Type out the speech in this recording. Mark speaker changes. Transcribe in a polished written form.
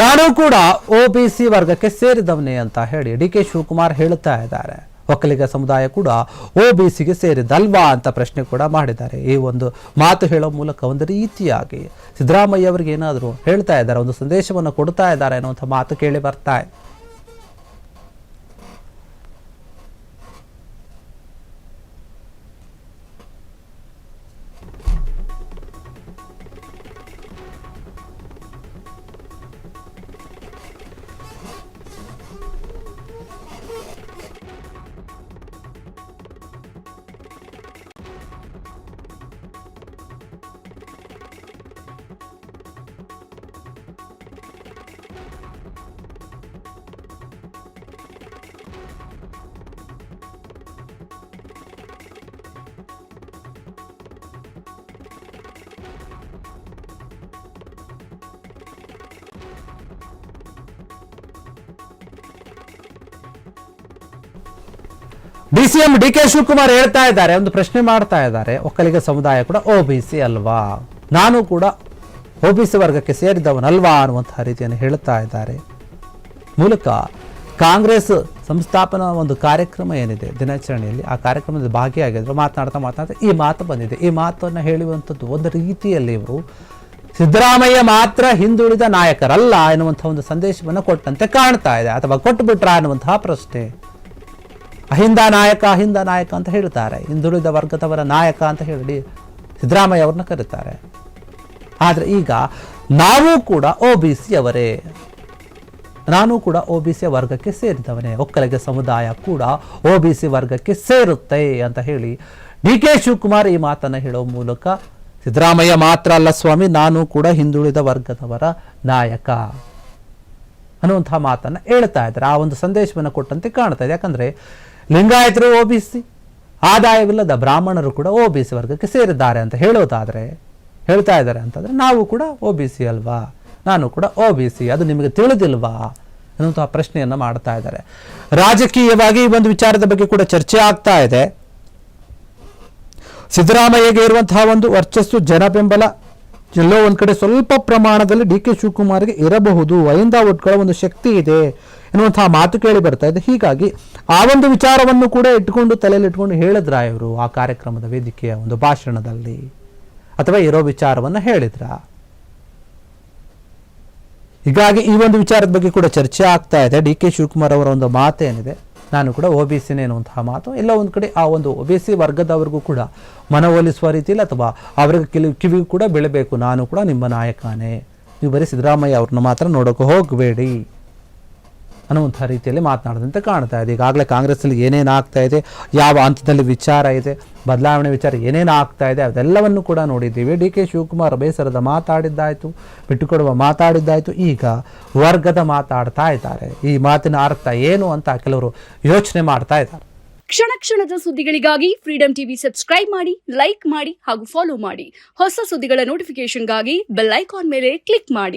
Speaker 1: ನಾನು ಕೂಡ OBC ವರ್ಗಕ್ಕೆ ಸೇರಿದವನೇ ಅಂತ ಹೇಳಿ DK ಶಿವಕುಮಾರ್ ಹೇಳುತ್ತಾ ಇದ್ದಾರೆ. ಒಕ್ಕಲಿಗ ಸಮುದಾಯ ಕೂಡ OBCಗೆ ಸೇರಿದಲ್ವಾ ಅಂತ ಪ್ರಶ್ನೆ ಕೂಡ ಮಾಡಿದ್ದಾರೆ. ಈ ಒಂದು ಮಾತು ಹೇಳೋ ಮೂಲಕ ಒಂದು ರೀತಿಯಾಗಿ ಸಿದ್ದರಾಮಯ್ಯ ಅವರಿಗೆ ಏನಾದರೂ ಹೇಳ್ತಾ ಇದ್ದಾರೆ, ಒಂದು ಸಂದೇಶವನ್ನು ಕೊಡ್ತಾ ಇದ್ದಾರೆ ಅನ್ನುವಂಥ ಮಾತು ಕೇಳಿ ಬರ್ತಾ ಇದೆ. DCM DK ಶಿವಕುಮಾರ್ ಹೇಳ್ತಾ ಇದ್ದಾರೆ, ಒಂದು ಪ್ರಶ್ನೆ ಮಾಡ್ತಾ ಇದ್ದಾರೆ, ಒಕ್ಕಲಿಗ ಸಮುದಾಯ ಕೂಡ OBC ಅಲ್ವಾ, ನಾನು ಕೂಡ OBC ವರ್ಗಕ್ಕೆ ಸೇರಿದವನಲ್ವಾ ಅನ್ನುವಂತಹ ರೀತಿಯನ್ನು ಹೇಳ್ತಾ ಇದ್ದಾರೆ. ಮೂಲಕ ಕಾಂಗ್ರೆಸ್ ಸಂಸ್ಥಾಪನಾ ಒಂದು ಕಾರ್ಯಕ್ರಮ ಏನಿದೆ ದಿನಾಚರಣೆಯಲ್ಲಿ, ಆ ಕಾರ್ಯಕ್ರಮದಲ್ಲಿ ಭಾಗಿಯಾಗಿದ್ರು. ಮಾತನಾಡ್ತಾ ಈ ಮಾತು ಬಂದಿದೆ. ಈ ಮಾತನ್ನು ಹೇಳುವಂಥದ್ದು ಒಂದು ರೀತಿಯಲ್ಲಿ ಇವರು ಸಿದ್ದರಾಮಯ್ಯ ಮಾತ್ರ ಹಿಂದುಳಿದ ನಾಯಕರಲ್ಲ ಎನ್ನುವಂಥ ಒಂದು ಸಂದೇಶವನ್ನು ಕೊಟ್ಟಂತೆ ಕಾಣ್ತಾ ಇದೆ, ಅಥವಾ ಕೊಟ್ಟುಬಿಟ್ರ ಅನ್ನುವಂತಹ ಪ್ರಶ್ನೆ. ಅಹಿಂದ ನಾಯಕ ಅಂತ ಹೇಳ್ತಾರೆ, ಹಿಂದುಳಿದ ವರ್ಗದವರ ನಾಯಕ ಅಂತ ಹೇಳಿ ಸಿದ್ದರಾಮಯ್ಯ ಅವ್ರನ್ನ ಕರೀತಾರೆ. ಆದರೆ ಈಗ ನಾವು ಕೂಡ OBC ಅವರೇ, ನಾನು ಕೂಡ OBC ವರ್ಗಕ್ಕೆ ಸೇರಿದವನೇ, ಒಕ್ಕಲಿಗ ಸಮುದಾಯ ಕೂಡ OBC ವರ್ಗಕ್ಕೆ ಸೇರುತ್ತೆ ಅಂತ ಹೇಳಿ DK ಶಿವಕುಮಾರ್ ಈ ಮಾತನ್ನು ಹೇಳೋ ಮೂಲಕ ಸಿದ್ದರಾಮಯ್ಯ ಮಾತ್ರ ಅಲ್ಲ ಸ್ವಾಮಿ, ನಾನು ಕೂಡ ಹಿಂದುಳಿದ ವರ್ಗದವರ ನಾಯಕ ಅನ್ನುವಂತಹ ಮಾತನ್ನು ಹೇಳ್ತಾ ಇದ್ದಾರೆ. ಆ ಒಂದು ಸಂದೇಶವನ್ನು ಕೊಟ್ಟಂತೆ ಕಾಣ್ತಾ ಇದೆ. ಯಾಕಂದ್ರೆ ಲಿಂಗಾಯತರು OBC, ಆದಾಯವಿಲ್ಲದ ಬ್ರಾಹ್ಮಣರು ಕೂಡ OBC ವರ್ಗಕ್ಕೆ ಸೇರಿದ್ದಾರೆ ಅಂತ ಹೇಳ್ತಾ ಇದ್ದಾರೆ ಅಂತಂದ್ರೆ, ನಾವು ಕೂಡ OBC ಅಲ್ವಾ, ನಾನು ಕೂಡ OBC, ಅದು ನಿಮಗೆ ತಿಳಿದಿಲ್ವಾ ಅನ್ನುವಂತಹ ಪ್ರಶ್ನೆಯನ್ನ ಮಾಡ್ತಾ ಇದ್ದಾರೆ. ರಾಜಕೀಯವಾಗಿ ಈ ಒಂದು ವಿಚಾರದ ಬಗ್ಗೆ ಕೂಡ ಚರ್ಚೆ ಆಗ್ತಾ ಇದೆ. ಸಿದ್ದರಾಮಯ್ಯಗೆ ಇರುವಂತಹ ಒಂದು ವರ್ಚಸ್ಸು, ಜನ ಬೆಂಬಲ ಎಲ್ಲೋ ಒಂದ್ ಕಡೆ ಸ್ವಲ್ಪ ಪ್ರಮಾಣದಲ್ಲಿ DK ಶಿವಕುಮಾರ್ಗೆ ಇರಬಹುದು, ಅಹಿಂದ ಒಟ್ಗಳ ಒಂದು ಶಕ್ತಿ ಇದೆ ಎನ್ನುವಂತಹ ಮಾತು ಕೇಳಿ ಬರ್ತಾ ಇದೆ. ಹೀಗಾಗಿ ಆ ಒಂದು ವಿಚಾರವನ್ನು ಕೂಡ ತಲೆಯಲ್ಲಿ ಇಟ್ಕೊಂಡು ಹೇಳಿದ್ರ ಇವರು ಆ ಕಾರ್ಯಕ್ರಮದ ವೇದಿಕೆಯ ಒಂದು ಭಾಷಣದಲ್ಲಿ, ಅಥವಾ ಇರೋ ವಿಚಾರವನ್ನು ಹೇಳಿದ್ರ. ಹೀಗಾಗಿ ಈ ಒಂದು ವಿಚಾರದ ಬಗ್ಗೆ ಕೂಡ ಚರ್ಚೆ ಆಗ್ತಾ ಇದೆ. DK ಶಿವಕುಮಾರ್ ಅವರ ಒಂದು ಮಾತೇನಿದೆ, ನಾನು ಕೂಡ OBCನೇ ಎನ್ನುವಂತಹ ಮಾತು ಎಲ್ಲ ಒಂದು ಕಡೆ ಆ ಒಂದು OBC ವರ್ಗದವರಿಗೂ ಕೂಡ ಮನವೊಲಿಸುವ ರೀತಿಯಲ್ಲಿ, ಅಥವಾ ಅವರಿಗೆ ಕಿವಿಗೂ ಕೂಡ ಬೀಳಬೇಕು, ನಾನು ಕೂಡ ನಿಮ್ಮ ನಾಯಕನೇ, ನೀವು ಬರೀ ಸಿದ್ದರಾಮಯ್ಯ ಅವ್ರನ್ನ ಮಾತ್ರ ನೋಡೋಕೆ ಹೋಗಬೇಡಿ ಅನ್ನುವಂಥ ರೀತಿಯಲ್ಲಿ ಮಾತನಾಡದಂತೆ ಕಾಣ್ತಾ ಇದೆ. ಈಗಾಗಲೇ ಕಾಂಗ್ರೆಸ್ಸಲ್ಲಿ ಏನೇನು ಆಗ್ತಾ ಇದೆ, ಯಾವ ಹಂತದಲ್ಲಿ ವಿಚಾರ ಇದೆ, ಬದಲಾವಣೆ ವಿಚಾರ ಏನೇನು ಆಗ್ತಾ ಇದೆ, ಅದೆಲ್ಲವನ್ನು ಕೂಡ ನೋಡಿದ್ದೀವಿ. DK ಶಿವಕುಮಾರ್ ಬೇಸರದ ಮಾತಾಡಿದ್ದಾಯಿತು, ಬಿಟ್ಟುಕೊಡುವ ಮಾತಾಡಿದ್ದಾಯಿತು, ಈಗ ವರ್ಗದ ಮಾತಾಡ್ತಾ ಇದ್ದಾರೆ. ಈ ಮಾತಿನ ಅರ್ಥ ಏನು ಅಂತ ಕೆಲವರು ಯೋಚನೆ ಮಾಡ್ತಾ ಇದ್ದಾರೆ.
Speaker 2: ಕ್ಷಣ ಕ್ಷಣದ ಸುದ್ದಿಗಳಿಗಾಗಿ ಫ್ರೀಡಂ ಟಿವಿ ಸಬ್ಸ್ಕ್ರೈಬ್ ಮಾಡಿ, ಲೈಕ್ ಮಾಡಿ ಹಾಗೂ ಫಾಲೋ ಮಾಡಿ. ಹೊಸ ಸುದ್ದಿಗಳ ನೋಟಿಫಿಕೇಶನ್ಗಾಗಿ ಬೆಲ್ ಐಕಾನ್ ಮೇಲೆ ಕ್ಲಿಕ್ ಮಾಡಿ.